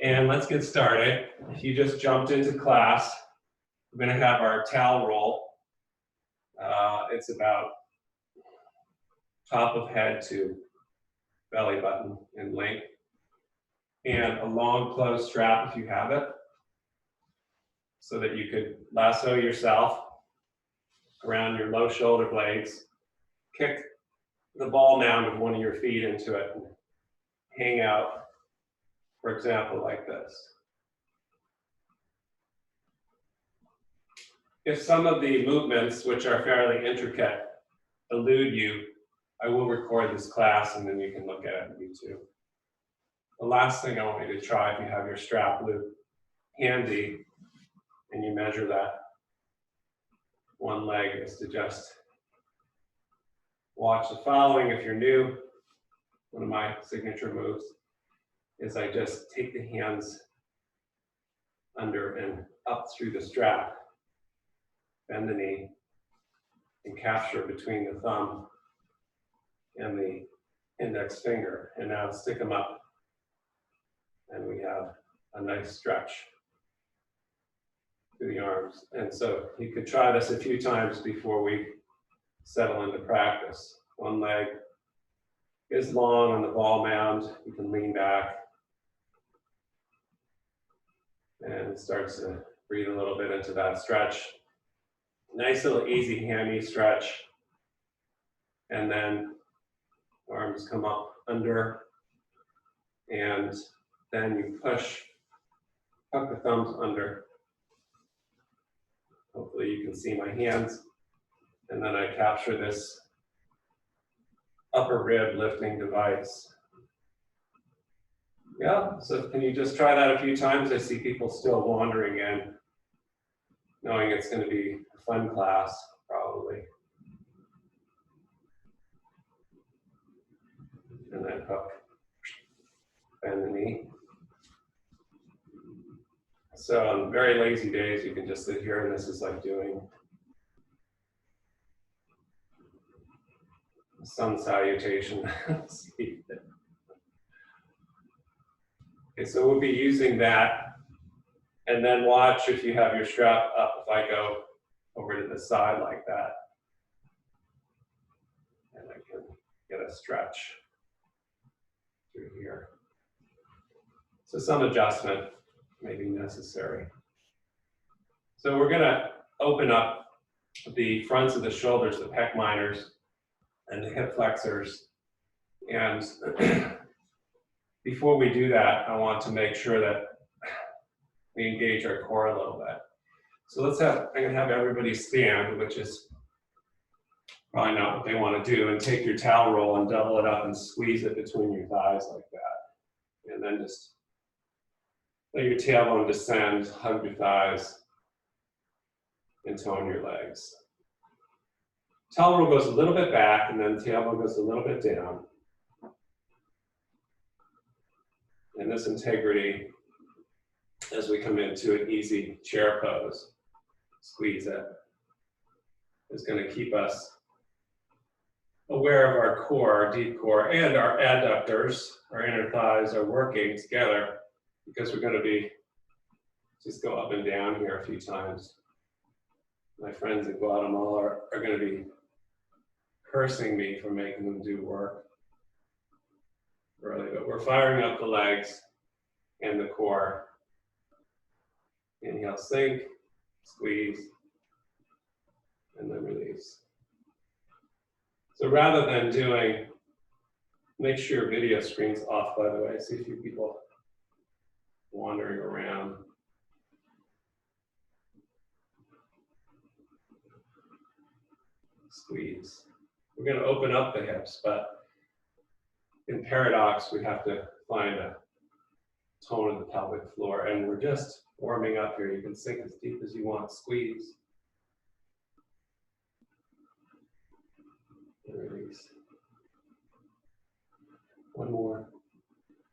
And let's get started. If you just jumped into class, we're going to have our towel roll. It's about top of head to belly button in length. And a long closed strap if you have it, so that you could lasso yourself around your low shoulder blades, kick the ball mound of one of your feet into it, and hang out, for example, like this. If some of the movements, which are fairly intricate, elude you, I will record this class and then you can look at it on YouTube. The last thing I want you to try, if you have your strap loop handy and you measure that one leg, is to just watch the following. If you're new, one of my signature moves is I just take the hands under and up through the strap, bend the knee, and capture between the thumb and the index finger. And now stick them up, and we have a nice stretch through the arms. And so you could try this a few times before we settle into practice. One leg is long on the ball mound. You can lean back and start to breathe a little bit into that stretch. Nice little easy hammy stretch. And then arms come up under, and then you tuck the thumbs under. Hopefully you can see my hands. And then I capture this upper rib lifting device. Yeah, so can you just try that a few times? I see people still wandering in, knowing it's going to be a fun class, probably. And then hook, bend the knee. So on very lazy days, you can just sit here, and this is like doing a sun salutation. Okay, so we'll be using that, and then watch if you have your strap up, if I go over to the side like that, and I can get a stretch through here. So some adjustment may be necessary. So we're going to open up the fronts of the shoulders, the pec minors, and the hip flexors. And before we do that, I want to make sure that we engage our core a little bit. So I'm going to have everybody stand, which is probably not what they want to do, and take your towel roll and double it up and squeeze it between your thighs like that. And then just let your tailbone descend, hug your thighs, and tone your legs. Towel roll goes a little bit back, and then tailbone goes a little bit down. And this integrity, as we come into an easy chair pose, squeeze it, is going to keep us aware of our core, our deep core, and our adductors, our inner thighs are working together, because we're going to be, just go up and down here a few times. My friends in Guatemala are going to be cursing me for making them do work early, but we're firing up the legs and the core. Inhale, sink, squeeze, and then release. So rather than make sure your video screen's off, by the way. I see a few people wandering around. Squeeze. We're going to open up the hips, but in paradox, we have to find a tone of the pelvic floor, and we're just warming up here. You can sink as deep as you want. Squeeze. And release. One more.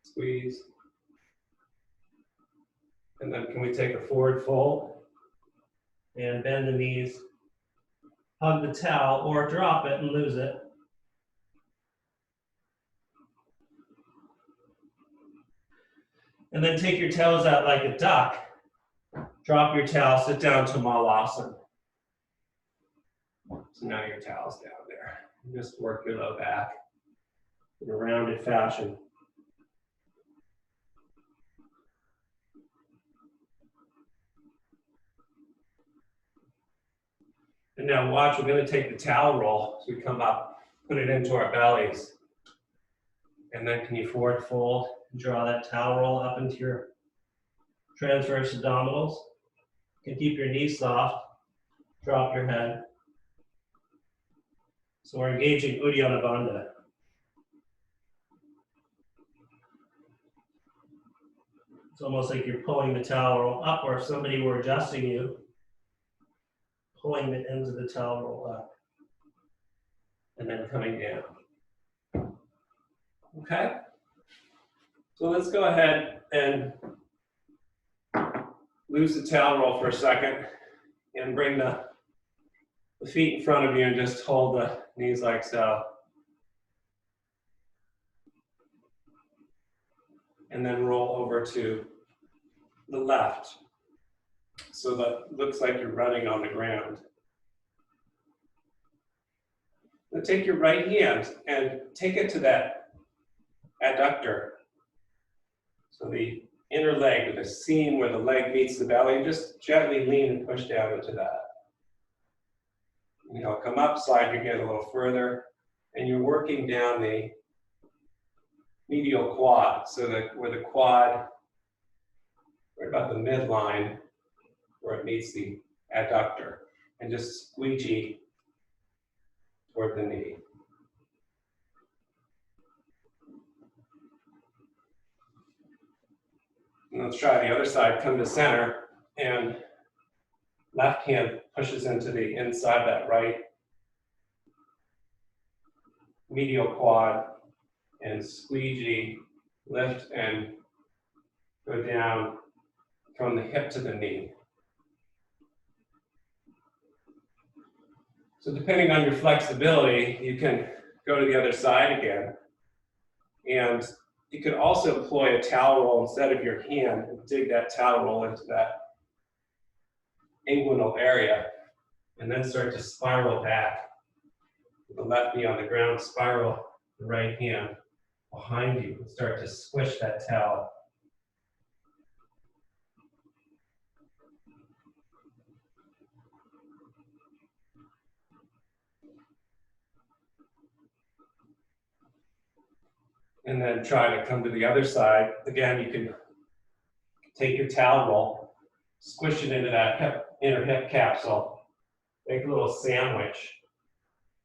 Squeeze. And then can we take a forward fold and bend the knees, hug the towel, or drop it and lose it. And then take your toes out like a duck. Drop your towel, sit down to Malasana. So now your towel's down there. Just work your low back in a rounded fashion. And now watch, we're going to take the towel roll as we come up, put it into our bellies. And then can you forward fold, draw that towel roll up into your transverse abdominals. You can keep your knees soft, drop your head. So we're engaging Uddiyana Bandha. It's almost like you're pulling the towel roll up, or if somebody were adjusting you, pulling the ends of the towel roll up and then coming down. Okay? So let's go ahead and lose the towel roll for a second and bring the feet in front of you and just hold the knees like so. And then roll over to the left. So that looks like you're running on the ground. Now take your right hand and take it to that adductor. So the inner leg, the seam where the leg meets the belly, just gently lean and push down into that. You know, come up, slide your hand a little further, and you're working down the medial quad, so that where the quad, right about the midline, where it meets the adductor, and just squeegee toward the knee. And let's try the other side, come to center, and left hand pushes into the inside of that right medial quad, and squeegee, lift and go down from the hip to the knee. So depending on your flexibility, you can go to the other side again. And you could also employ a towel roll instead of your hand and dig that towel roll into that inguinal area, and then start to spiral back. With the left knee on the ground, spiral the right hand behind you and start to squish that towel. And then try to come to the other side. Again, you can take your towel roll, squish it into that inner hip capsule, make a little sandwich,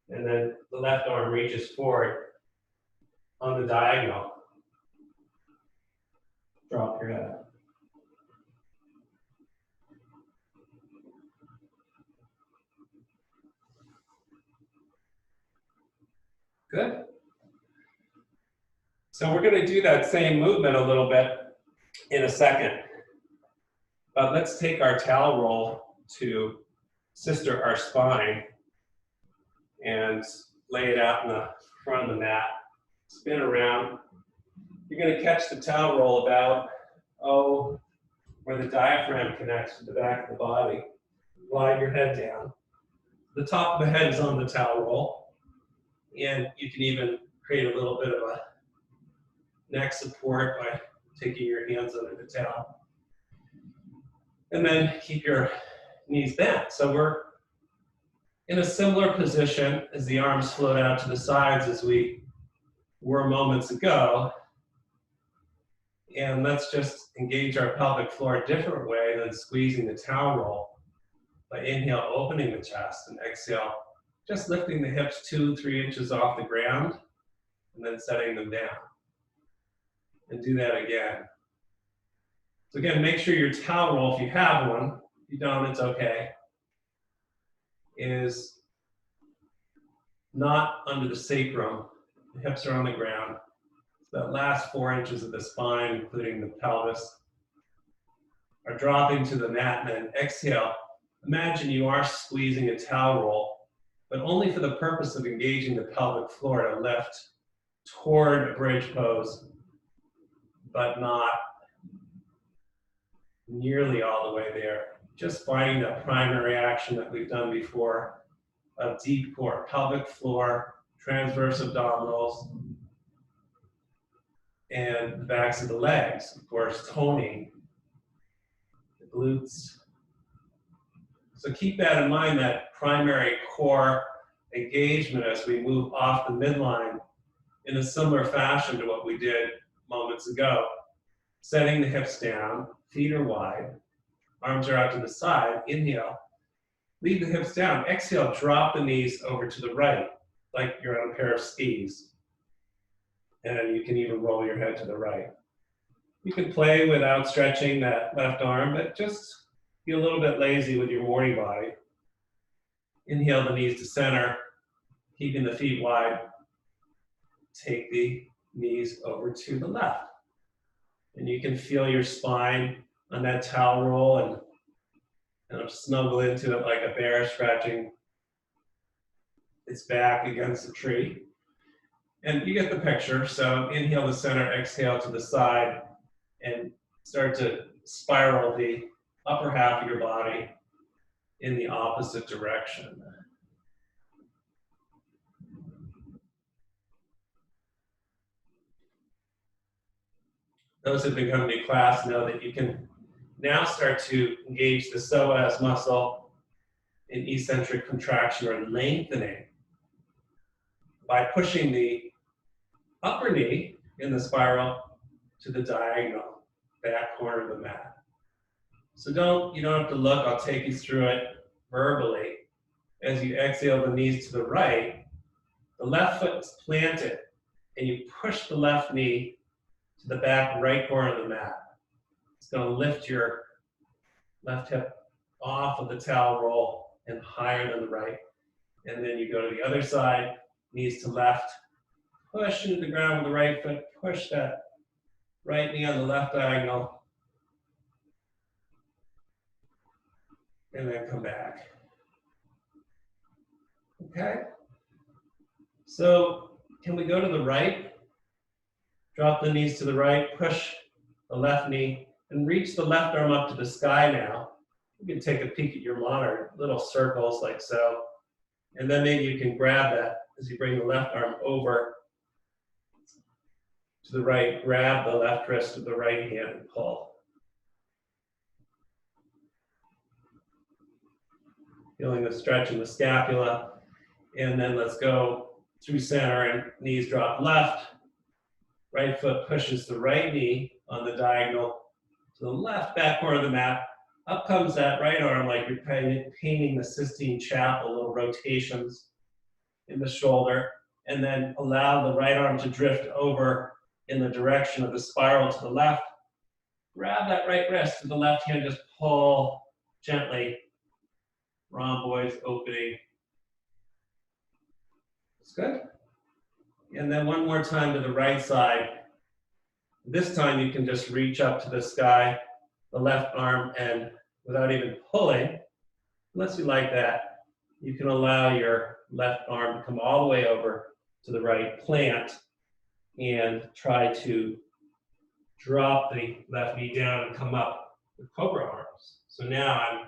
and then the left arm reaches forward on the diagonal. Drop your head. Good. So we're going to do that same movement a little bit in a second. But let's take our towel roll to sister our spine and lay it out in the front of the mat. Spin around. You're going to catch the towel roll about, where the diaphragm connects to the back of the body. Glide your head down. The top of the head is on the towel roll. And you can even create a little bit of a neck support by taking your hands under the towel. And then keep your knees bent. So we're in a similar position as the arms float out to the sides as we were moments ago. And let's just engage our pelvic floor a different way than squeezing the towel roll. By inhale, opening the chest, and exhale, just lifting the hips 2-3 inches off the ground, and then setting them down. And do that again. So again, make sure your towel roll, if you have one, if you don't, it's okay, is not under the sacrum. The hips are on the ground. So that last 4 inches of the spine, including the pelvis, are dropping to the mat, and then exhale. Imagine you are squeezing a towel roll, but only for the purpose of engaging the pelvic floor to lift toward a bridge pose, but not nearly all the way there. Just finding that primary action that we've done before of deep core, pelvic floor, transverse abdominals, and the backs of the legs, of course, toning the glutes. So keep that in mind, that primary core engagement as we move off the midline in a similar fashion to what we did moments ago. Setting the hips down, feet are wide, arms are out to the side, inhale. Leave the hips down, exhale, drop the knees over to the right, like you're on a pair of skis. And you can even roll your head to the right. You can play without stretching that left arm, but just be a little bit lazy with your morning body. Inhale the knees to center, keeping the feet wide. Take the knees over to the left. And you can feel your spine on that towel roll and kind of snuggle into it like a bear scratching its back against a tree. And you get the picture. So inhale to center, exhale to the side, and start to spiral the upper half of your body in the opposite direction. Those who've been coming to class know that you can now start to engage the psoas muscle in eccentric contraction or lengthening by pushing the upper knee in the spiral to the diagonal back corner of the mat. So you don't have to look, I'll take you through it verbally. As you exhale the knees to the right, the left foot is planted and you push the left knee to the back right corner of the mat. It's going to lift your left hip off of the towel roll and higher than the right. And then you go to the other side, knees to left, push into the ground with the right foot, push that right knee on the left diagonal, and then come back. Okay? So can we go to the right? Drop the knees to the right, push the left knee, and reach the left arm up to the sky now. You can take a peek at your monitor, little circles like so. And then maybe you can grab that as you bring the left arm over to the right, grab the left wrist with the right hand and pull. Feeling the stretch in the scapula. And then let's go through center and knees drop left. Right foot pushes the right knee on the diagonal to the left back corner of the mat. Up comes that right arm like you're painting the Sistine Chapel, little rotations in the shoulder. And then allow the right arm to drift over in the direction of the spiral to the left. Grab that right wrist with the left hand, just pull gently. Rhomboids opening. That's good. And then one more time to the right side. This time you can just reach up to the sky, the left arm, and without even pulling, unless you like that, you can allow your left arm to come all the way over to the right, plant, and try to drop the left knee down and come up with cobra arms. So now I'm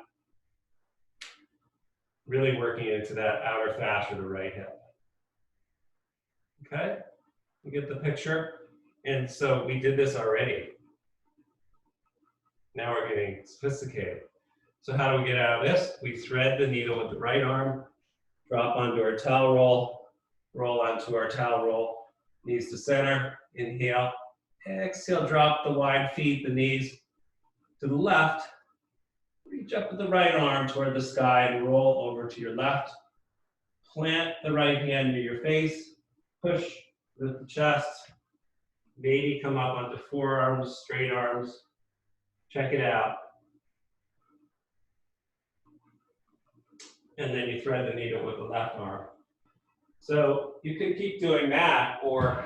really working into that outer fascia of the right hip. Okay, you get the picture? And so we did this already. Now we're getting sophisticated. So how do we get out of this? We thread the needle with the right arm, drop onto our towel roll onto our towel roll, knees to center, inhale, exhale, drop the wide feet, the knees to the left, reach up with the right arm toward the sky and roll over to your left. Plant the right hand near your face, push with the chest, maybe come up onto forearms, straight arms. Check it out. And then you thread the needle with the left arm. So you can keep doing that, or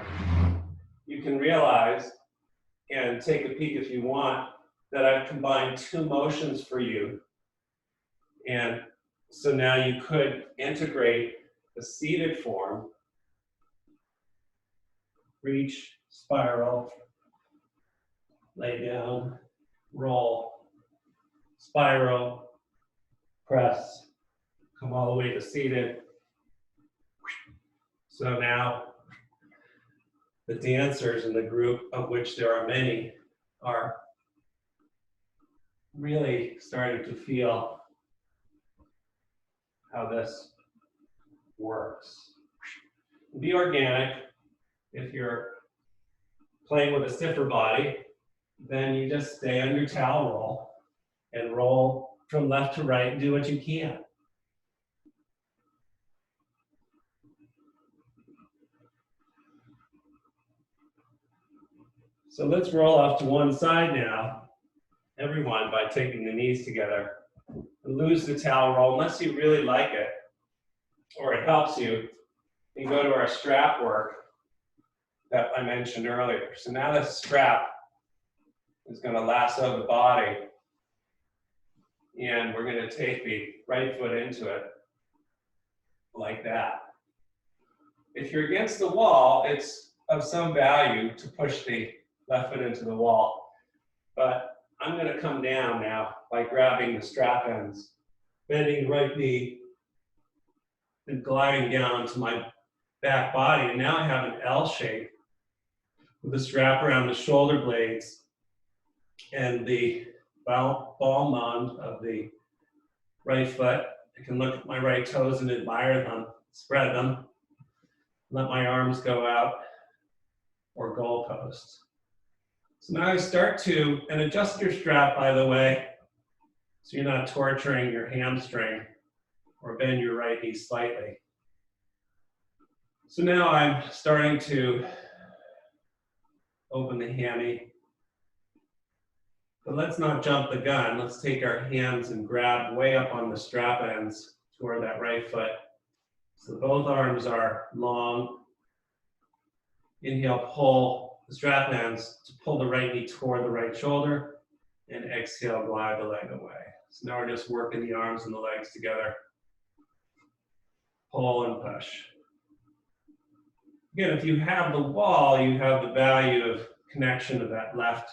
you can realize and take a peek if you want that I've combined two motions for you. And so now you could integrate the seated form, reach, spiral, lay down, roll, spiral, press, come all the way to seated. So now the dancers in the group, of which there are many, are really starting to feel how this works. Be organic. If you're playing with a stiffer body, then you just stay on your towel roll and roll from left to right and do what you can. So let's roll off to one side now, everyone, by taking the knees together. And lose the towel roll unless you really like it or it helps you. You go to our strap work that I mentioned earlier. So now this strap is going to lasso the body, and we're going to take the right foot into it like that. If you're against the wall, it's of some value to push the left foot into the wall, but I'm going to come down now by grabbing the strap ends, bending the right knee, and gliding down to my back body. And now I have an L shape with a strap around the shoulder blades and the ball mound of the right foot. I can look at my right toes and admire them, spread them, let my arms go out, or goalposts. So now I start to, and adjust your strap, by the way, so you're not torturing your hamstring, or bend your right knee slightly. So now I'm starting to open the hammy. But let's not jump the gun. Let's take our hands and grab way up on the strap ends toward that right foot. So both arms are long. Inhale, pull the strap ends to pull the right knee toward the right shoulder, and exhale, glide the leg away. So now we're just working the arms and the legs together. Pull and push. Again, if you have the wall, you have the value of connection of that left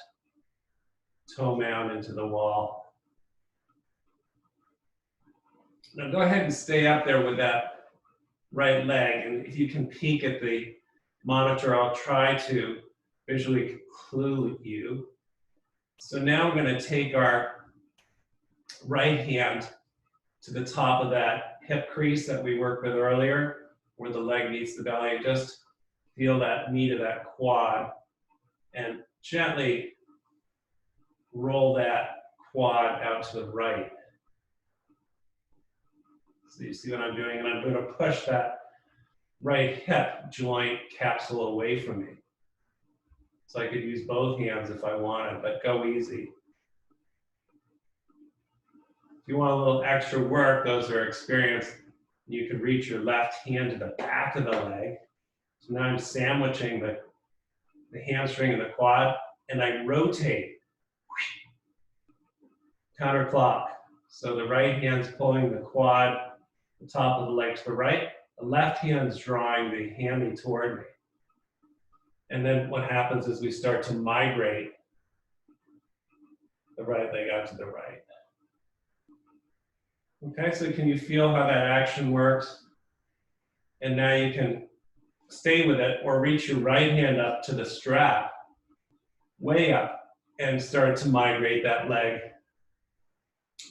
toe mound into the wall. Now go ahead and stay up there with that right leg, and if you can peek at the monitor, I'll try to visually clue you. So now we're going to take our right hand to the top of that hip crease that we worked with earlier, where the leg meets the belly. Just feel that meat of that quad and gently roll that quad out to the right. So you see what I'm doing, and I'm going to push that right hip joint capsule away from me. So I could use both hands if I wanted, but go easy. If you want a little extra work, those are experienced, you can reach your left hand to the back of the leg. So now I'm sandwiching the hamstring and the quad, and I rotate counterclock. So the right hand's pulling the quad, the top of the leg to the right. The left hand's drawing the hammy toward me. And then what happens is we start to migrate the right leg out to the right. Okay, so can you feel how that action works? And now you can stay with it or reach your right hand up to the strap, way up, and start to migrate that leg,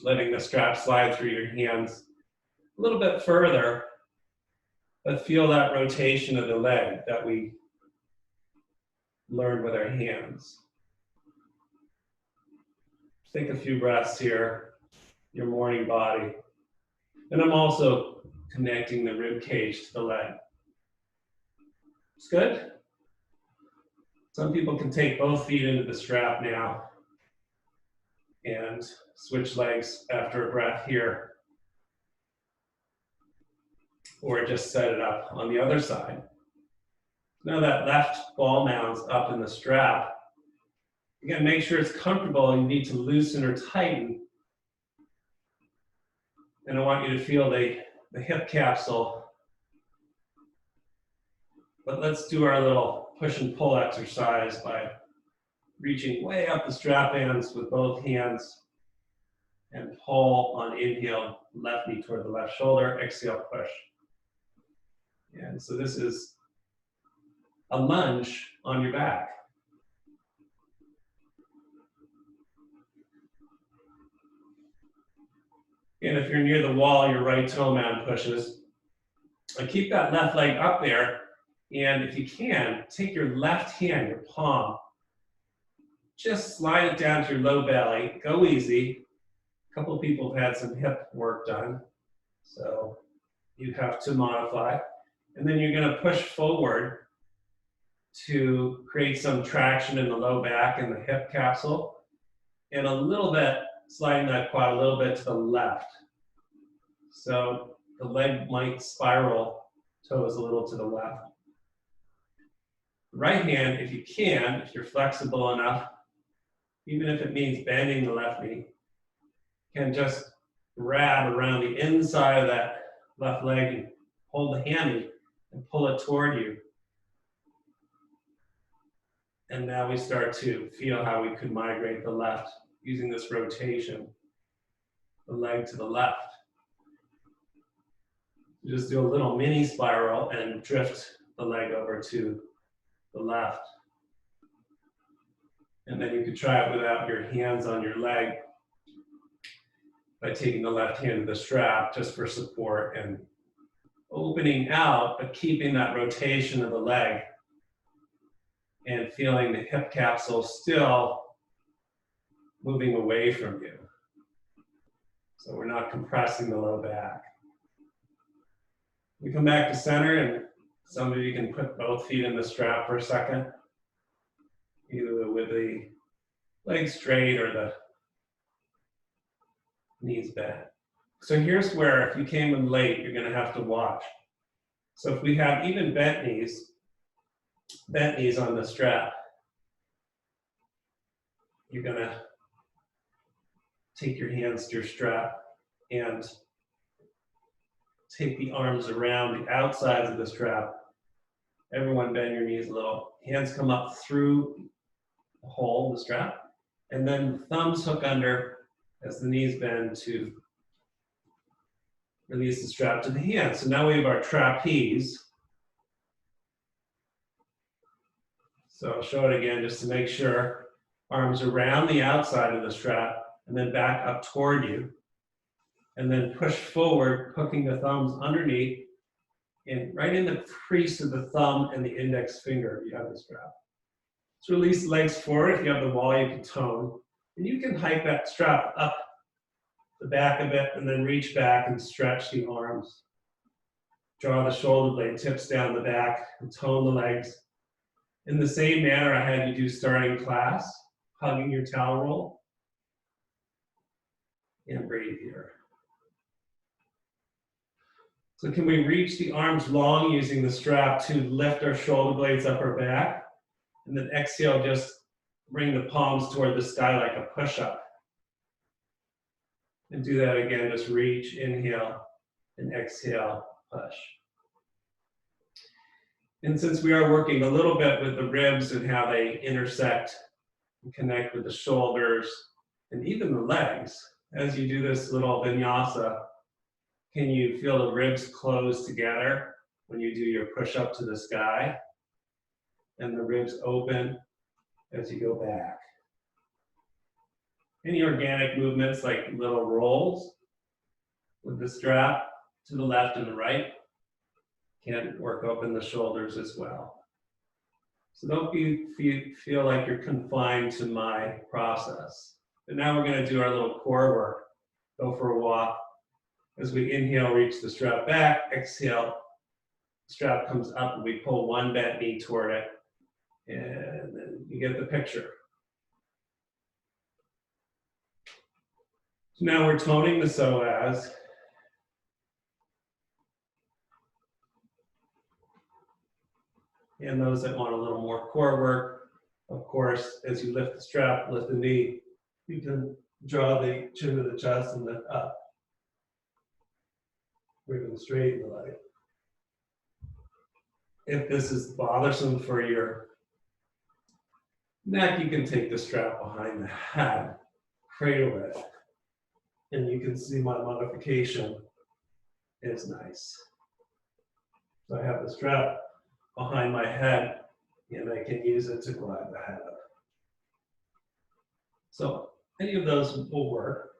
letting the strap slide through your hands a little bit further, but feel that rotation of the leg that we learned with our hands. Take a few breaths here, your morning body. And I'm also connecting the rib cage to the leg. It's good. Some people can take both feet into the strap now and switch legs after a breath here. Or just set it up on the other side. Now that left ball mount's up in the strap. Again, make sure it's comfortable. You need to loosen or tighten. And I want you to feel the hip capsule. But let's do our little push and pull exercise by reaching way up the strap ends with both hands And pull on inhale, left knee toward the left shoulder, exhale, push. And so this is a lunge on your back. And if you're near the wall, your right toe mound pushes. And keep that left leg up there. And if you can, take your left hand, your palm, just slide it down to your low belly. Go easy. A couple of people have had some hip work done, so you have to modify. And then you're going to push forward to create some traction in the low back and the hip capsule, and a little bit, sliding that quad a little bit to the left. So the leg might spiral, toes a little to the left. Right hand, if you can, if you're flexible enough, even if it means bending the left knee, can just grab around the inside of that left leg and hold the hammy and pull it toward you. And now we start to feel how we could migrate the left using this rotation, the leg to the left. Just do a little mini spiral and drift the leg over to the left. And then you could try it without your hands on your leg by taking the left hand to the strap just for support and opening out, but keeping that rotation of the leg and feeling the hip capsule still moving away from you. So we're not compressing the low back. We come back to center, and some of you can put both feet in the strap for a second, either with the legs straight or the knees bent. So here's where, if you came in late, you're going to have to watch. So if we have even bent knees on the strap, you're going to take your hands to your strap and take the arms around the outsides of the strap. Everyone bend your knees a little. Hands come up through the hole in the strap, and then thumbs hook under as the knees bend to release the strap to the hands. So now we have our trapeze. So I'll show it again just to make sure. Arms around the outside of the strap and then back up toward you. And then push forward, hooking the thumbs underneath and right in the crease of the thumb and the index finger if you have the strap. So release the legs forward. If you have the wall, you can tone. And you can hike that strap up the back a bit and then reach back and stretch the arms. Draw the shoulder blade tips down the back and tone the legs. In the same manner I had you do starting class, hugging your towel roll. And breathe here. So can we reach the arms long using the strap to lift our shoulder blades up our back? And then exhale, just bring the palms toward the sky like a push-up. And do that again, just reach, inhale, and exhale, push. And since we are working a little bit with the ribs and how they intersect and connect with the shoulders and even the legs, as you do this little vinyasa, can you feel the ribs close together when you do your push-up to the sky? And the ribs open as you go back. Any organic movements like little rolls with the strap to the left and the right can work open the shoulders as well. So don't feel like you're confined to my process. But now we're going to do our little core work. Go for a walk. As we inhale, reach the strap back. Exhale, strap comes up and we pull one bent knee toward it. And then you get the picture. So now we're toning the psoas. And those that want a little more core work, of course, as you lift the strap, lift the knee, you can draw the chin to the chest and lift up. Bring straight the leg. If this is bothersome for your neck, you can take the strap behind the head, cradle it. And you can see my modification is nice. So I have the strap behind my head and I can use it to glide the head up. So any of those will work.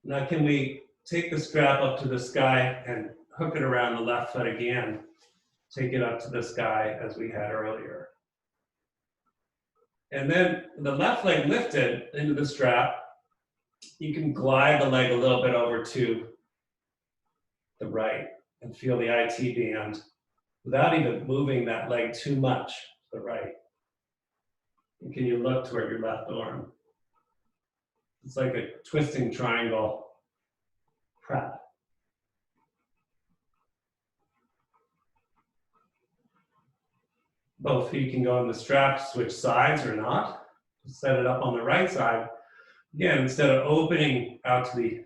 Now can we take the strap up to the sky and hook it around the left foot again? Take it up to the sky as we had earlier. And then the left leg lifted into the strap, you can glide the leg a little bit over to the right and feel the IT band without even moving that leg too much to the right. And can you look toward your left arm? It's like a twisting triangle prep. Both feet can go on the strap, switch sides or not. Set it up on the right side. Again, instead of opening out to the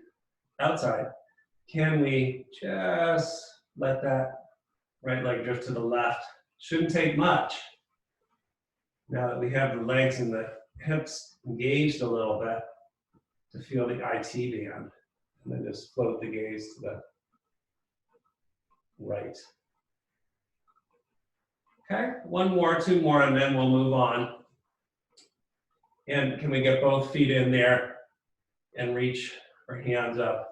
outside, can we just let that right leg drift to the left? Shouldn't take much. Now that we have the legs and the hips engaged a little bit to feel the IT band, and then just float the gaze to the right. Okay, one more, two more, and then we'll move on. And can we get both feet in there and reach our hands up?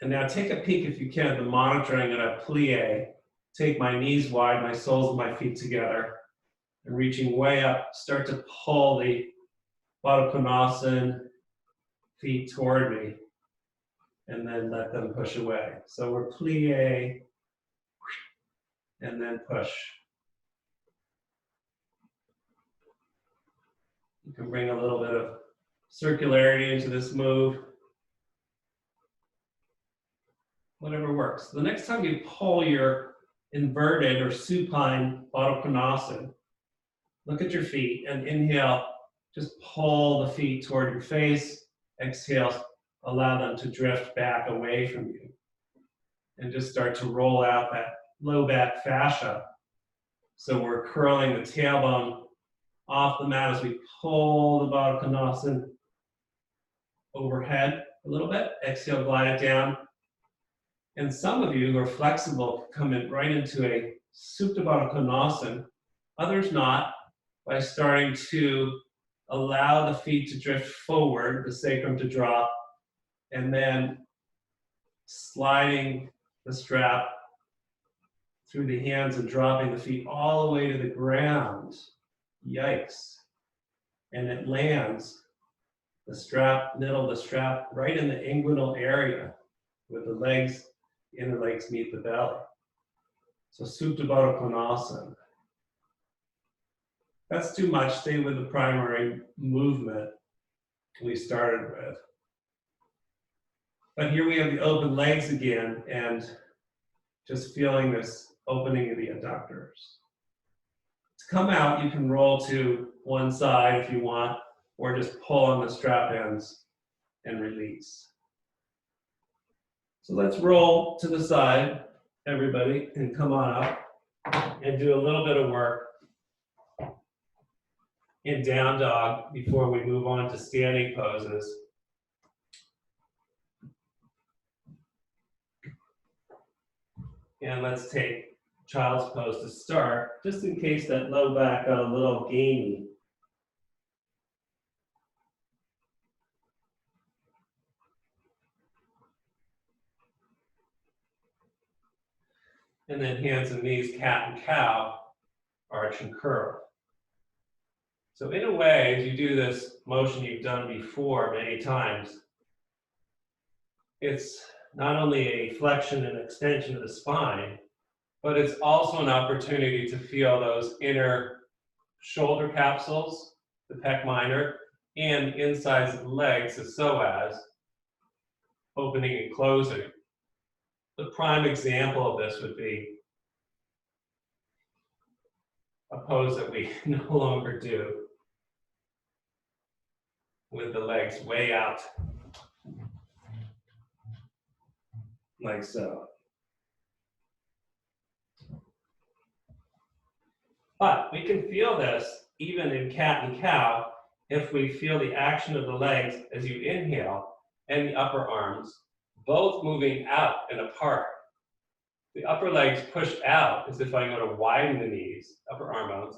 And now take a peek if you can at the monitoring in a plie. Take my knees wide, my soles of my feet together, and reaching way up, start to pull the Baddha Konasana feet toward me, and then let them push away. So we're plie, and then push. You can bring a little bit of circularity into this move. Whatever works. The next time you pull your inverted or supine Baddha Konasana, look at your feet and inhale, just pull the feet toward your face. Exhale, allow them to drift back away from you. And just start to roll out that low back fascia. So we're curling the tailbone off the mat as we pull the Baddha Konasana overhead a little bit. Exhale, glide it down. And some of you who are flexible come in right into a Supta Baddha Konasana, others not, by starting to allow the feet to drift forward, the sacrum to drop, and then sliding the strap through the hands and dropping the feet all the way to the ground. Yikes. And it lands the strap, middle of the strap, right in the inguinal area with the legs, the inner legs meet the belly. So Supta Baddha Konasana. That's too much. Stay with the primary movement we started with. But here we have the open legs again and just feeling this opening of the adductors. To come out, you can roll to one side if you want, or just pull on the strap ends and release. So let's roll to the side, everybody, and come on up and do a little bit of work in down dog before we move on to standing poses. And let's take child's pose to start, just in case that low back got a little gamey. And then hands and knees, cat and cow, arch and curl. So in a way, as you do this motion you've done before many times, it's not only a flexion and extension of the spine, but it's also an opportunity to feel those inner shoulder capsules, the pec minor, and insides of the legs, the psoas, opening and closing. The prime example of this would be a pose that we no longer do with the legs way out, like so. But we can feel this even in cat and cow if we feel the action of the legs as you inhale and the upper arms both moving out and apart. The upper legs pushed out as if I'm going to widen the knees, upper arm bones.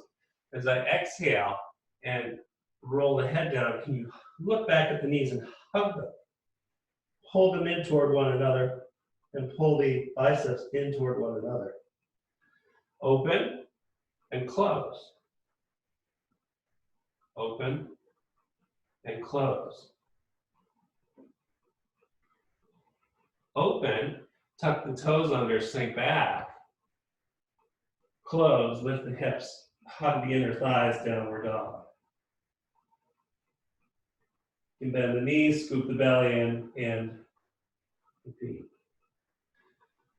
As I exhale and roll the head down, can you look back at the knees and hug them? Hold them in toward one another and pull the biceps in toward one another. Open and close. Open and close. Open, tuck the toes under, sink back. Close, lift the hips, hug the inner thighs, downward dog. You can bend the knees, scoop the belly in, and repeat.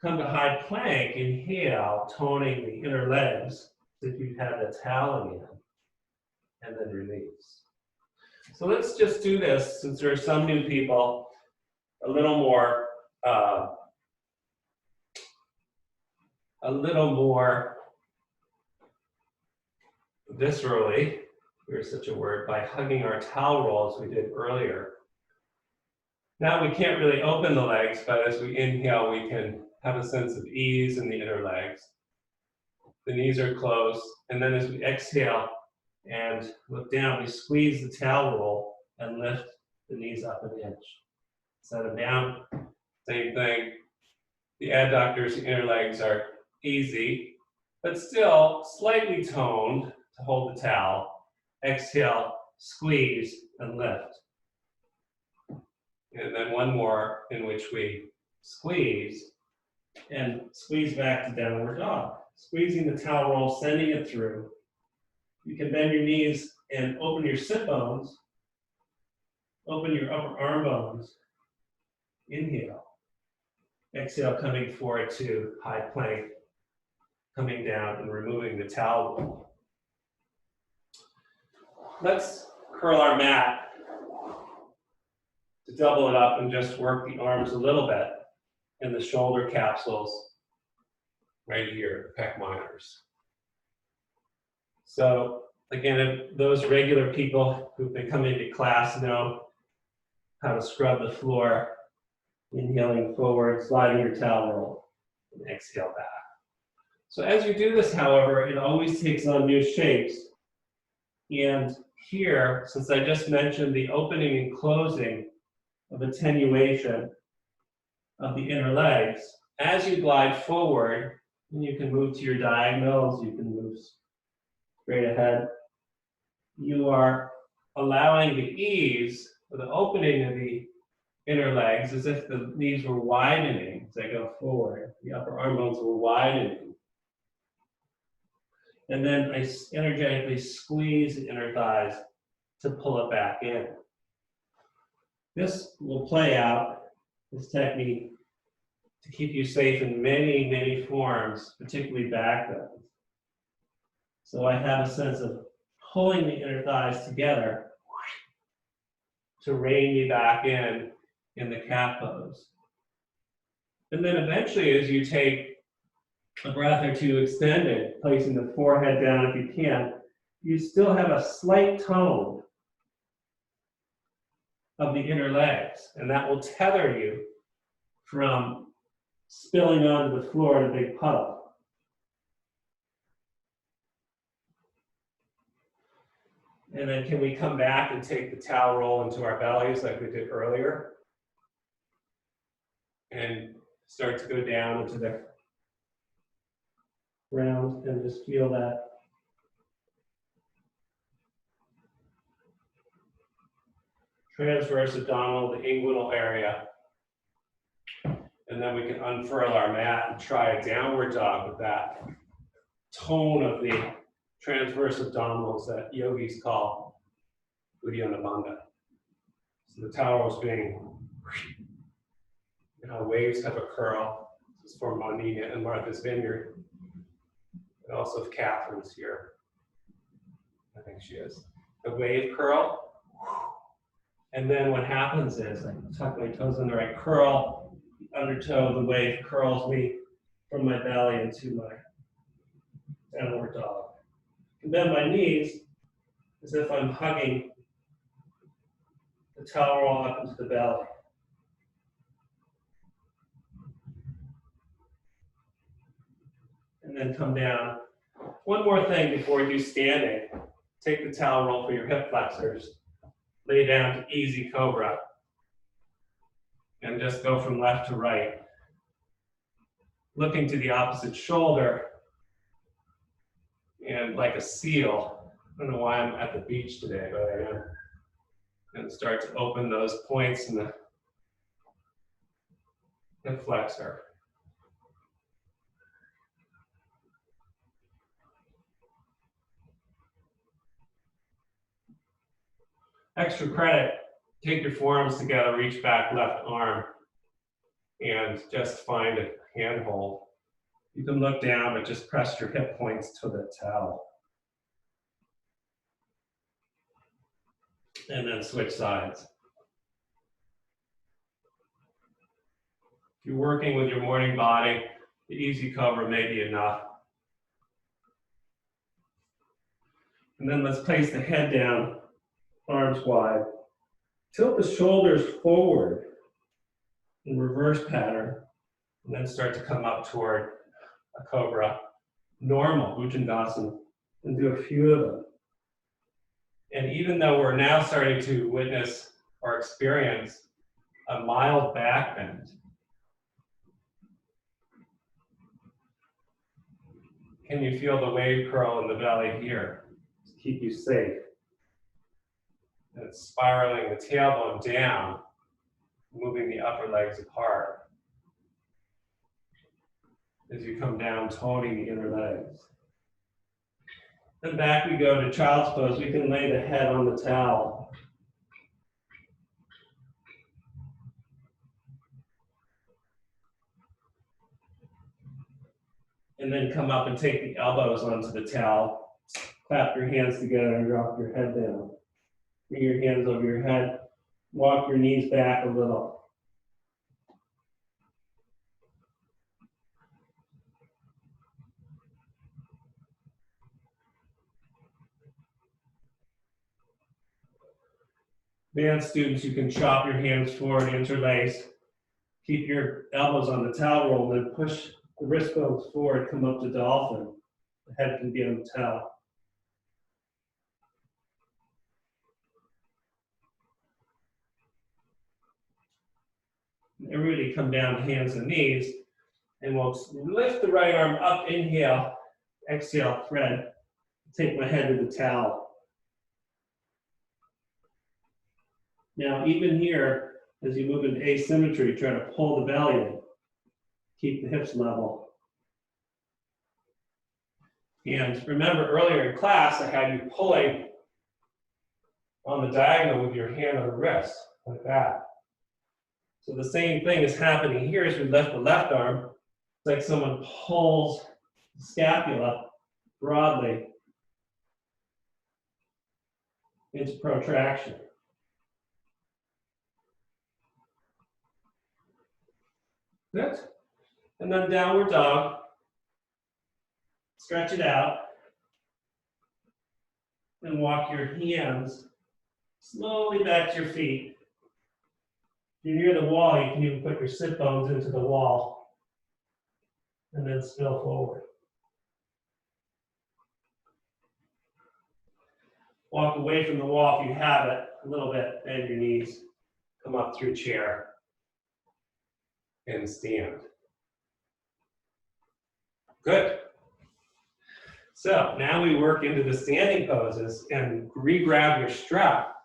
Come to high plank, inhale, toning the inner legs as if you've had the towel again, and then release. So let's just do this, since there are some new people, a little more viscerally, there's such a word, by hugging our towel roll as we did earlier. Now we can't really open the legs, but as we inhale, we can have a sense of ease in the inner legs. The knees are closed, and then as we exhale and look down, we squeeze the towel roll and lift the knees up an inch. Set them down, same thing. The adductors, the inner legs are easy, but still slightly toned to hold the towel. Exhale, squeeze, and lift. And then one more in which we squeeze and squeeze back to downward dog. Squeezing the towel roll, sending it through. You can bend your knees and open your sit bones. Open your upper arm bones. Inhale. Exhale, coming forward to high plank. Coming down and removing the towel roll. Let's curl our mat to double it up and just work the arms a little bit and the shoulder capsules right here, the pec minors. So again, those regular people who've been coming to class know how to scrub the floor, inhaling forward, sliding your towel roll, and exhale back. So as you do this, however, it always takes on new shapes. And here, since I just mentioned the opening and closing of attenuation of the inner legs, as you glide forward, and you can move to your diagonals, you can move straight ahead, you are allowing the ease of the opening of the inner legs as if the knees were widening as I go forward. The upper arm bones were widening. And then I energetically squeeze the inner thighs to pull it back in. This will play out, this technique, to keep you safe in many, many forms, particularly back bends. So I have a sense of pulling the inner thighs together to rein you back in the cat pose. And then eventually, as you take a breath or two extended, placing the forehead down if you can, you still have a slight tone of the inner legs, and that will tether you from spilling onto the floor in a big puddle. And then can we come back and take the towel roll into our bellies like we did earlier? And start to go down into the ground and just feel that transverse abdominal, the inguinal area. And then we can unfurl our mat and try a downward dog with that tone of the transverse abdominals that yogis call Uddiyana Bandha. So the towel is being, waves have a curl. This is for Monina and Martha's Vineyard. And also if Catherine's here. I think she is. A wave curl. And then what happens is I tuck my toes under, I curl the undertow, the wave curls me from my belly into my downward dog. and bend my knees as if I'm hugging the towel roll up into the belly. And then come down. One more thing before we do standing. Take the towel roll for your hip flexors. Lay down to easy cobra. And just go from left to right. Looking to the opposite shoulder. And like a seal. I don't know why I'm at the beach today, but I am. And start to open those points in the hip flexor. Extra credit, take your forearms together, reach back left arm, and just find a handhold. You can look down, but just press your hip points to the towel. And then switch sides. If you're working with your morning body, the easy cover may be enough. And then let's place the head down, arms wide. Tilt the shoulders forward in reverse pattern, and then start to come up toward a cobra. Normal Bhujangasana, and do a few of them. And even though we're now starting to witness or experience a mild back bend, can you feel the wave curl in the belly here to keep you safe? And it's spiraling the tailbone down, moving the upper legs apart. As you come down, toning the inner legs. Then back we go to child's pose. We can lay the head on the towel. And then come up and take the elbows onto the towel. Clap your hands together and drop your head down. Bring your hands over your head. Walk your knees back a little. Advanced students, you can chop your hands forward, interlace. Keep your elbows on the towel roll, and then push the wrist bones forward, come up to dolphin. The head can be on the towel. Everybody come down to hands and knees, and we'll lift the right arm up, inhale, exhale, thread. Take my head to the towel. Now, even here, as you move into asymmetry, try to pull the belly in. Keep the hips level. And remember earlier in class, I had you pulling on the diagonal with your hand on the wrist, like that. So the same thing is happening here as we lift the left arm. It's like someone pulls the scapula broadly into protraction. Good. And then downward dog. Stretch it out. And walk your hands slowly back to your feet. If you're near the wall, you can even put your sit bones into the wall. And then spill forward. Walk away from the wall if you have it a little bit. Bend your knees. Come up through chair. And stand. Good. So now we work into the standing poses and re-grab your strap.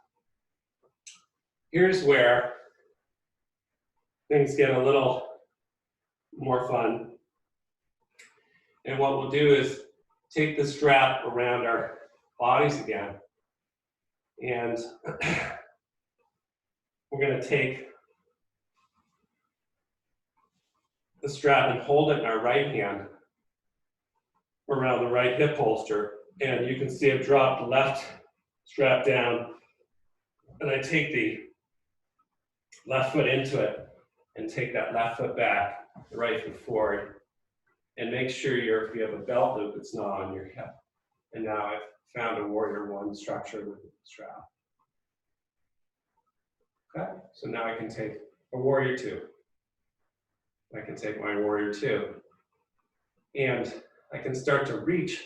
Here's where things get a little more fun. And what we'll do is take the strap around our bodies again. And we're going to take the strap and hold it in our right hand around the right hip holster. And you can see I've dropped the left strap down. And I take the left foot into it and take that left foot back, the right foot forward. And make sure if you have a belt loop, it's not on your hip. And now I've found a warrior one structure with the strap. Okay, so now I can take a warrior two. I can take my warrior two. And I can start to reach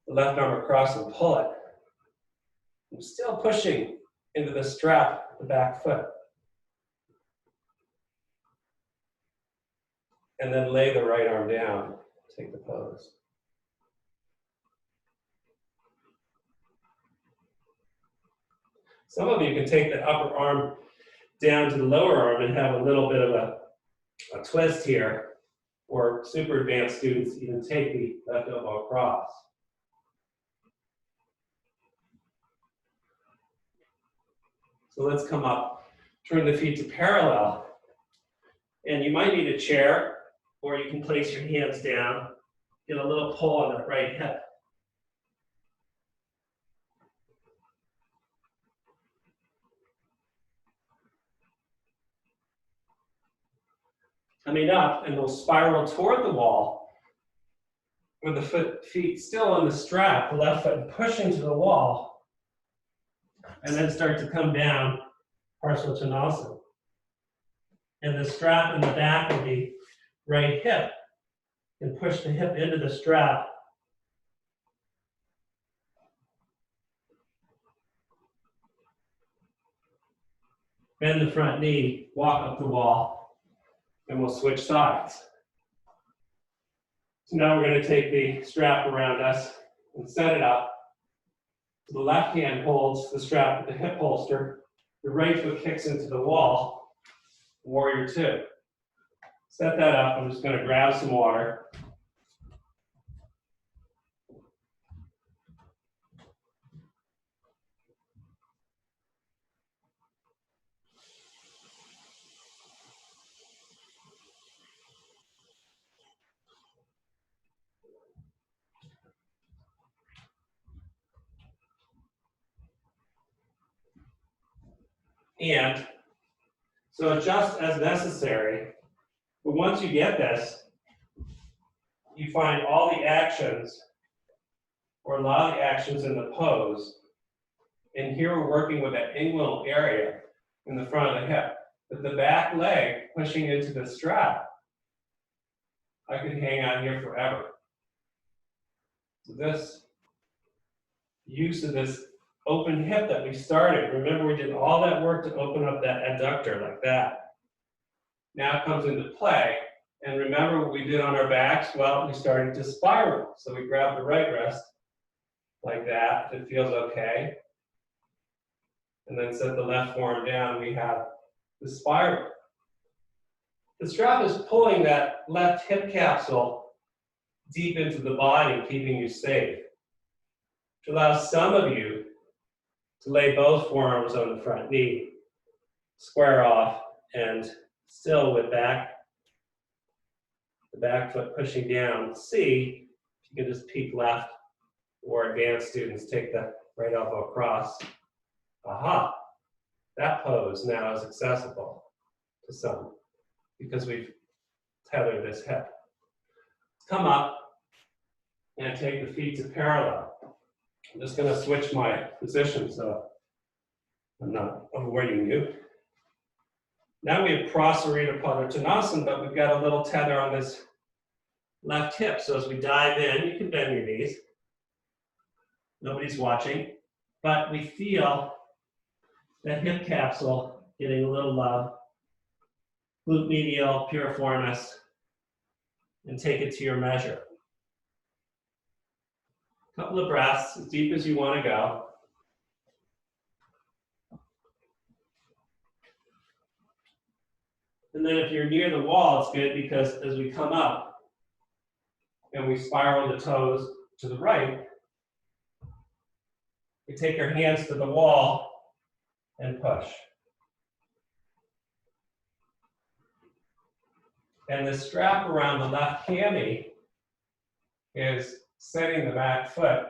the left arm across and pull it. I'm still pushing into the strap, the back foot. And then lay the right arm down, take the pose. Some of you can take the upper arm down to the lower arm and have a little bit of a twist here, or super advanced students even take the left elbow across. So let's come up, turn the feet to parallel. And you might need a chair, or you can place your hands down, get a little pull on that right hip. Coming up, and we'll spiral toward the wall, with the feet still on the strap, the left foot pushing to the wall, and then start to come down, Parsvottanasana. And the strap in the back of the right hip, and push the hip into the strap. Bend the front knee, walk up the wall, and we'll switch sides. So now we're going to take the strap around us and set it up. So the left hand holds the strap at the hip holster. The right foot kicks into the wall, warrior two. Set that up. I'm just going to grab some water. And so adjust as necessary. But once you get this, you find all the actions, or a lot of the actions in the pose. And here we're working with that inguinal area in the front of the hip. With the back leg pushing into the strap, I could hang out here forever. So this use of this open hip that we started, remember we did all that work to open up that adductor like that. Now it comes into play, and remember what we did on our backs? Well, we started to spiral. So we grab the right wrist like that, if it feels okay. And then set the left forearm down, we have the spiral. The strap is pulling that left hip capsule deep into the body, keeping you safe. Which allows some of you to lay both forearms on the front knee, square off, and still with the back foot pushing down. See if you can just peek left, or advanced students take the right elbow across. Aha, that pose now is accessible to some because we've tethered this hip. Come up and take the feet to parallel. I'm just going to switch my position so I'm not avoiding you. Now we have Prasarita Padottanasana, but we've got a little tether on this left hip. So as we dive in, you can bend your knees. Nobody's watching, but we feel that hip capsule getting a little love. Glute medial, piriformis, and take it to your measure. Couple of breaths, as deep as you want to go. And then if you're near the wall, it's good because as we come up and we spiral the toes to the right, we take our hands to the wall and push. And the strap around the left hammy is setting the back foot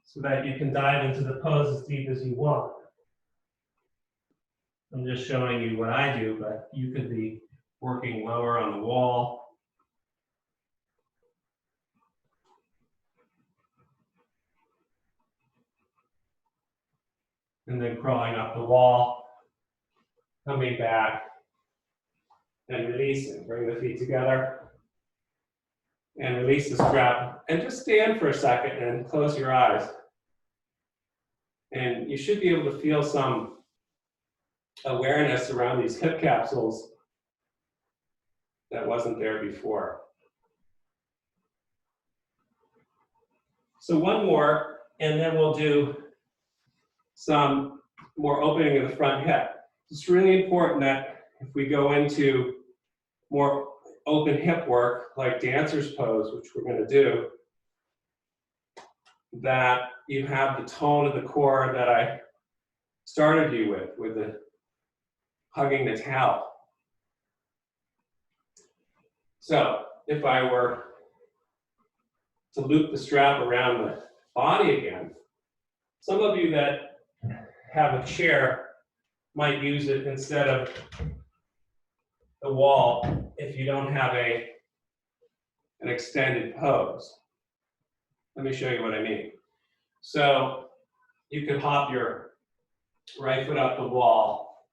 so that you can dive into the pose as deep as you want. I'm just showing you what I do, but you could be working lower on the wall. and then crawling up the wall, coming back, and releasing. Bring the feet together, and release the strap. And just stand for a second and close your eyes. And you should be able to feel some awareness around these hip capsules that wasn't there before. So one more, and then we'll do some more opening of the front hip. It's really important that if we go into more open hip work, like dancer's pose, which we're going to do, that you have the tone of the core that I started you with the hugging the towel. So if I were to loop the strap around the body again, some of you that have a chair might use it instead of the wall if you don't have an extended pose. Let me show you what I mean. So you could hop your right foot up the wall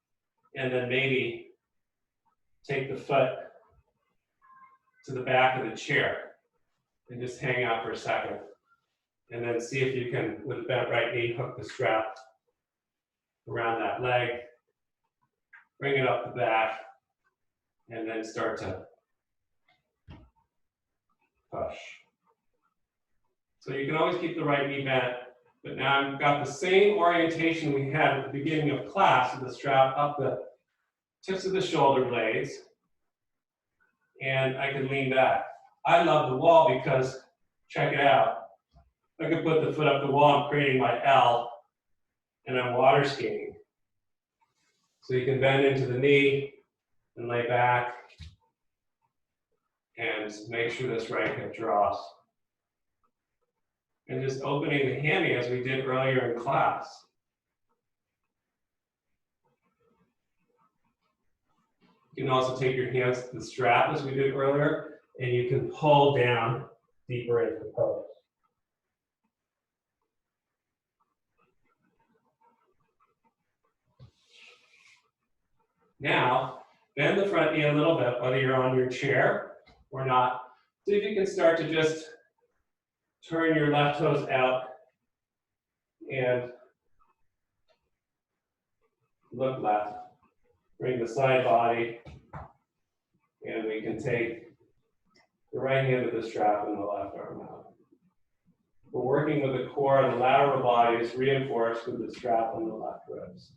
and then maybe take the foot to the back of the chair and just hang out for a second. And then see if you can, with the bent right knee, hook the strap around that leg, bring it up the back, and then start to push. So you can always keep the right knee bent, but now I've got the same orientation we had at the beginning of class with the strap up the tips of the shoulder blades, and I can lean back. I love the wall because, check it out, I can put the foot up the wall, I'm creating my L, and I'm water skiing. So you can bend into the knee and lay back and make sure this right hip draws. And just opening the hammy as we did earlier in class. You can also take your hands to the strap as we did earlier, and you can pull down deeper into the pose. Now, bend the front knee a little bit, whether you're on your chair or not. See if you can start to just turn your left toes out and look left. Bring the side body, and we can take the right hand to the strap and the left arm out. We're working with the core, the lateral body is reinforced with the strap on the left ribs.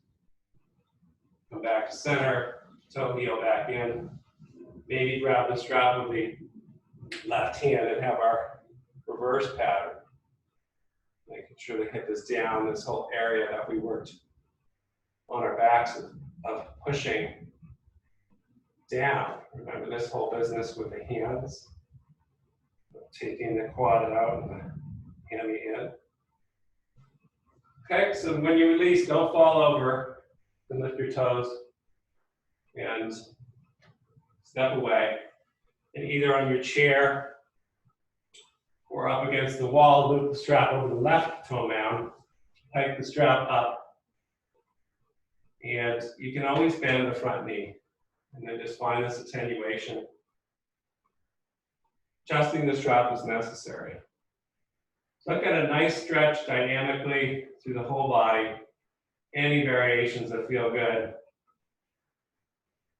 Come back to center, toe heel back in. Maybe grab the strap with the left hand and have our reverse pattern. Making sure the hip is down, this whole area that we worked on our backs of pushing down. Remember this whole business with the hands, taking the quad out and the hammy in. Okay, so when you release, don't fall over and lift your toes and step away. And either on your chair or up against the wall, loop the strap over the left toe mound, hike the strap up, and you can always bend the front knee. And then just find this attenuation. Adjusting the strap is necessary. So I've got a nice stretch dynamically through the whole body. Any variations that feel good.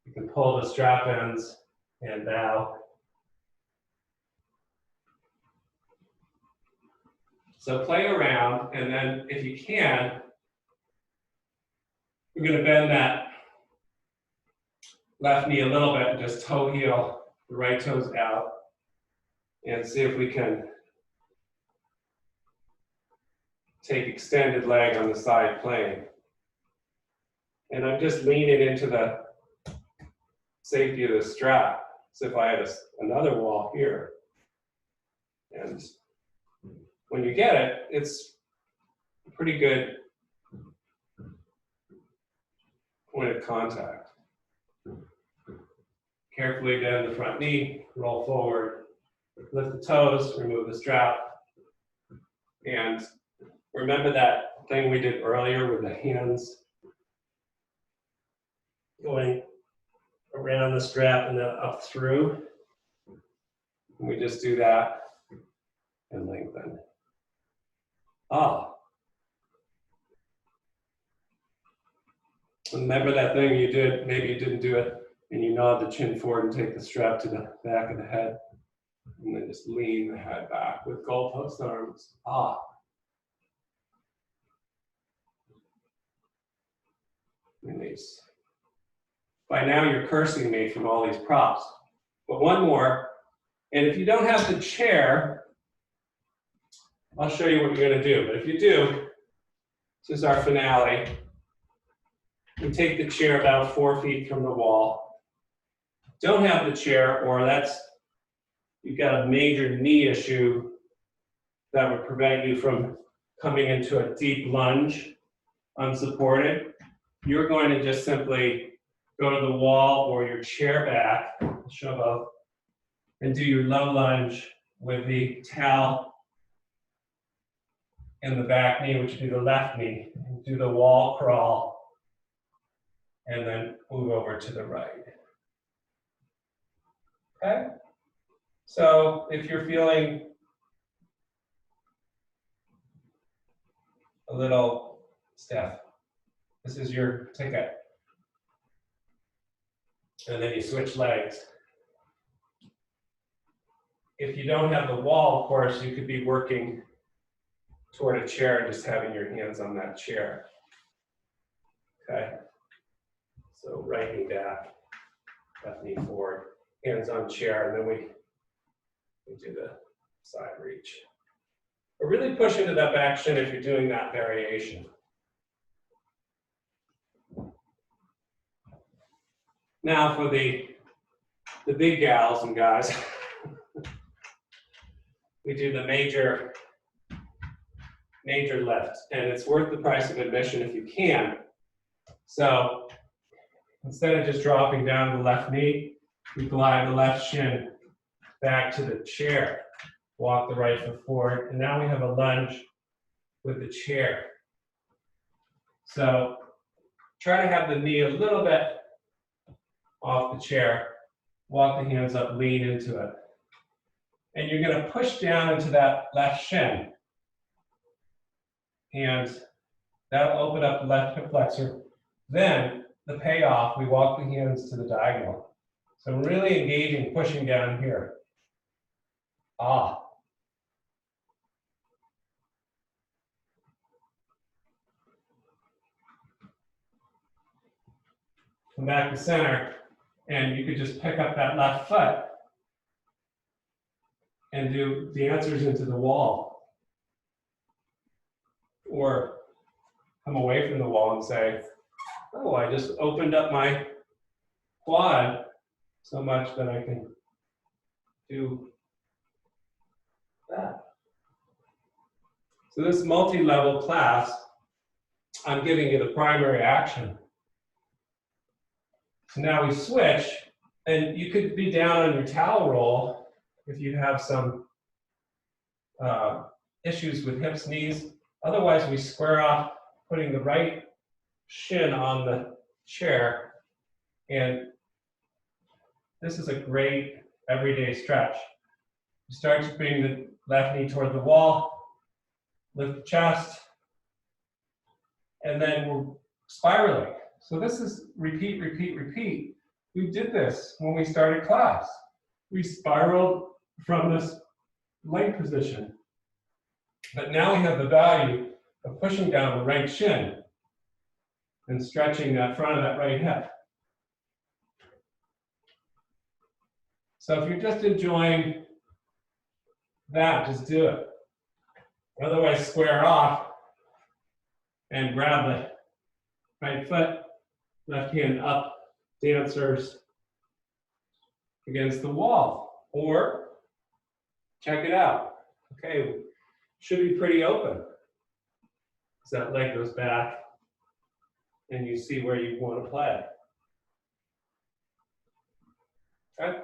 You can pull the strap ends and bow. So play around, and then if you can, we're going to bend that left knee a little bit and just toe heel the right toes out and see if we can take extended leg on the side plane. And I'm just leaning into the safety of the strap. So if I had another wall here, and when you get it, it's a pretty good point of contact. Carefully bend the front knee, roll forward, lift the toes, remove the strap, and remember that thing we did earlier with the hands going around the strap and then up through. And we just do that and lengthen. Ah. Remember that thing you did, maybe you didn't do it, and you nod the chin forward and take the strap to the back of the head, and then just lean the head back with goalpost arms. Ah. Release. By now you're cursing me from all these props. But one more, and if you don't have the chair, I'll show you what you're gonna do. But if you do, this is our finale. We take the chair about 4 feet from the wall. Don't have the chair, or you've got a major knee issue that would prevent you from coming into a deep lunge unsupported. You're going to just simply go to the wall or your chair back, show both, and do your low lunge with the towel in the back knee, which would be the left knee. Do the wall crawl, and then move over to the right. Okay? So if you're feeling a little stiff, this is your ticket. And then you switch legs. If you don't have the wall, of course, you could be working toward a chair and just having your hands on that chair. Okay? So right knee back, left knee forward, hands on chair, and then we do the side reach. But really push into that back shin if you're doing that variation. Now for the big gals and guys, we do the major lift, and it's worth the price of admission if you can. So instead of just dropping down to the left knee, we glide the left shin back to the chair, walk the right foot forward, and now we have a lunge with the chair. So try to have the knee a little bit off the chair, walk the hands up, lean into it. And you're going to push down into that left shin. And that'll open up the left hip flexor. Then the payoff, we walk the hands to the diagonal. So really engaging, pushing down here. Ah. Come back to center, and you could just pick up that left foot and do dancers into the wall. Or come away from the wall and say, oh, I just opened up my quad so much that I can do that. So this multi-level class, I'm giving you the primary action. So now we switch, and you could be down on your towel roll if you have some issues with hips, knees. Otherwise, we square off, putting the right shin on the chair, and this is a great everyday stretch. You start to bring the left knee toward the wall, lift the chest, and then we're spiraling. So this is repeat, repeat, repeat. We did this when we started class. We spiraled from this leg position. But now we have the value of pushing down the right shin and stretching that front of that right hip. So if you're just enjoying that, just do it. Otherwise, square off and grab the right foot, left hand up, dancers against the wall. Or check it out. Okay, should be pretty open. So that leg goes back and you see where you want to play. Okay?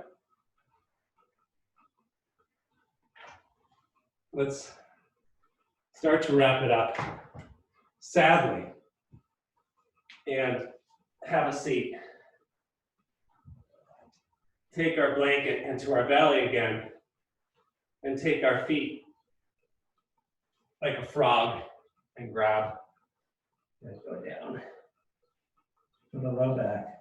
Let's start to wrap it up. sadly, and have a seat. Take our blanket into our belly again, and take our feet like a frog and grab and go down to the low back.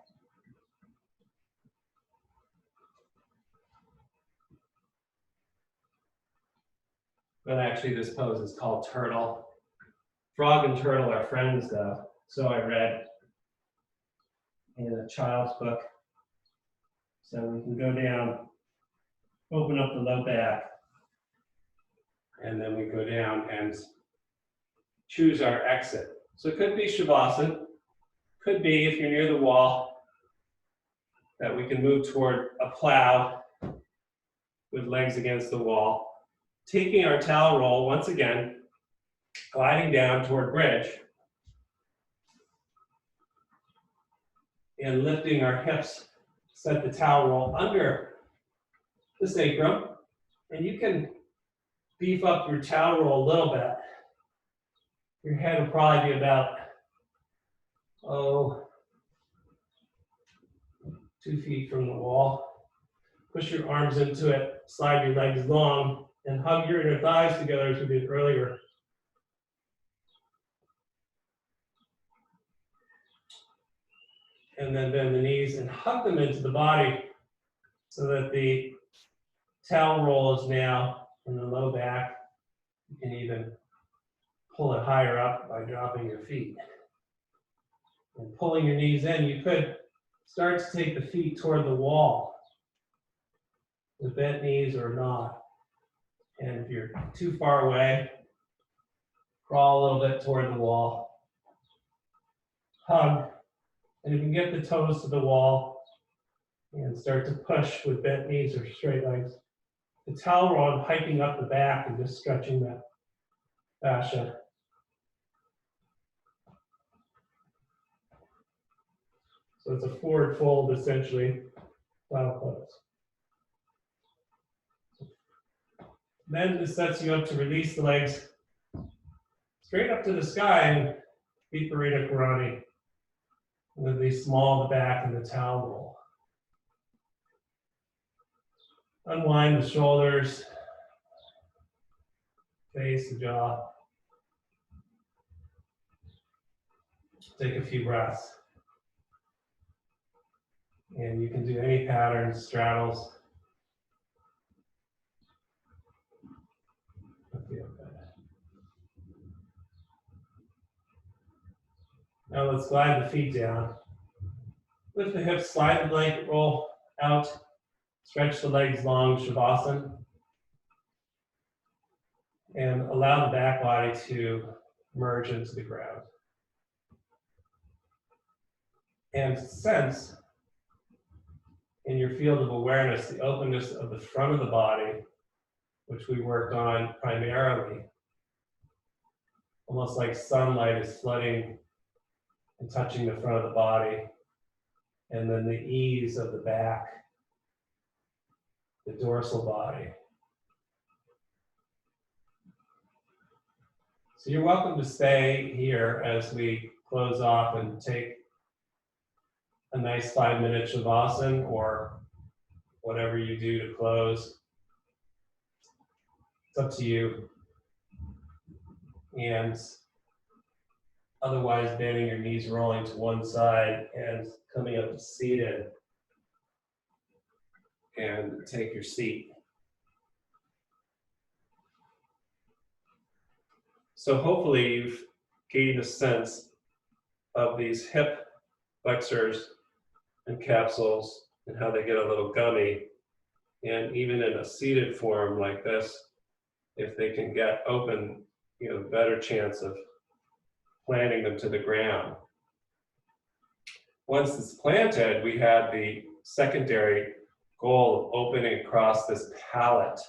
But actually this pose is called turtle. Frog and turtle are friends though, so I read in a child's book. So we can go down, open up the low back, and then we go down and choose our exit. So it could be Shavasana, could be if you're near the wall, that we can move toward a plow with legs against the wall. Taking our towel roll, once again, gliding down toward bridge, and lifting our hips, set the towel roll under the sacrum, and you can beef up your towel roll a little bit. Your head will probably be about, 2 feet from the wall. Push your arms into it, slide your legs long, and hug your inner thighs together as we did earlier. And then bend the knees and hug them into the body so that the towel roll is now in the low back. You can even pull it higher up by dropping your feet. And pulling your knees in, you could start to take the feet toward the wall with bent knees or not. And if you're too far away, crawl a little bit toward the wall. Hug. And you can get the toes to the wall and start to push with bent knees or straight legs. The towel roll, I'm hiking up the back and just stretching that fascia. So it's a forward fold, essentially, plow pose. Then this sets you up to release the legs straight up to the sky and Viparita Karani with the small, the back, and the towel roll. Unwind the shoulders, face, the jaw. Take a few breaths. And you can do any patterns, straddles. Feel good. Now let's glide the feet down. Lift the hips, slide the blanket roll out. Stretch the legs long, Shavasana. And allow the back body to merge into the ground. And sense in your field of awareness the openness of the front of the body, which we worked on primarily. Almost like sunlight is flooding and touching the front of the body. And then the ease of the back, the dorsal body. So you're welcome to stay here as we close off and take a nice 5-minute Shavasana or whatever you do to close. It's up to you. And otherwise bending your knees, rolling to one side and coming up to seated and take your seat. So hopefully you've gained a sense of these hip flexors and capsules and how they get a little gummy. And even in a seated form like this, if they can get open, you have a better chance of planting them to the ground. Once it's planted, we have the secondary goal of opening across this palette,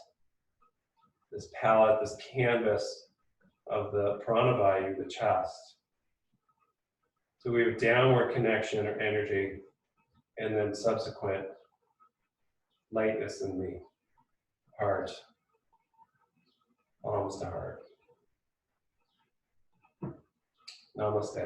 this canvas of the pranavayu, the chest. So we have downward connection or energy, and then subsequent lightness in the heart, palms to heart. Namaste.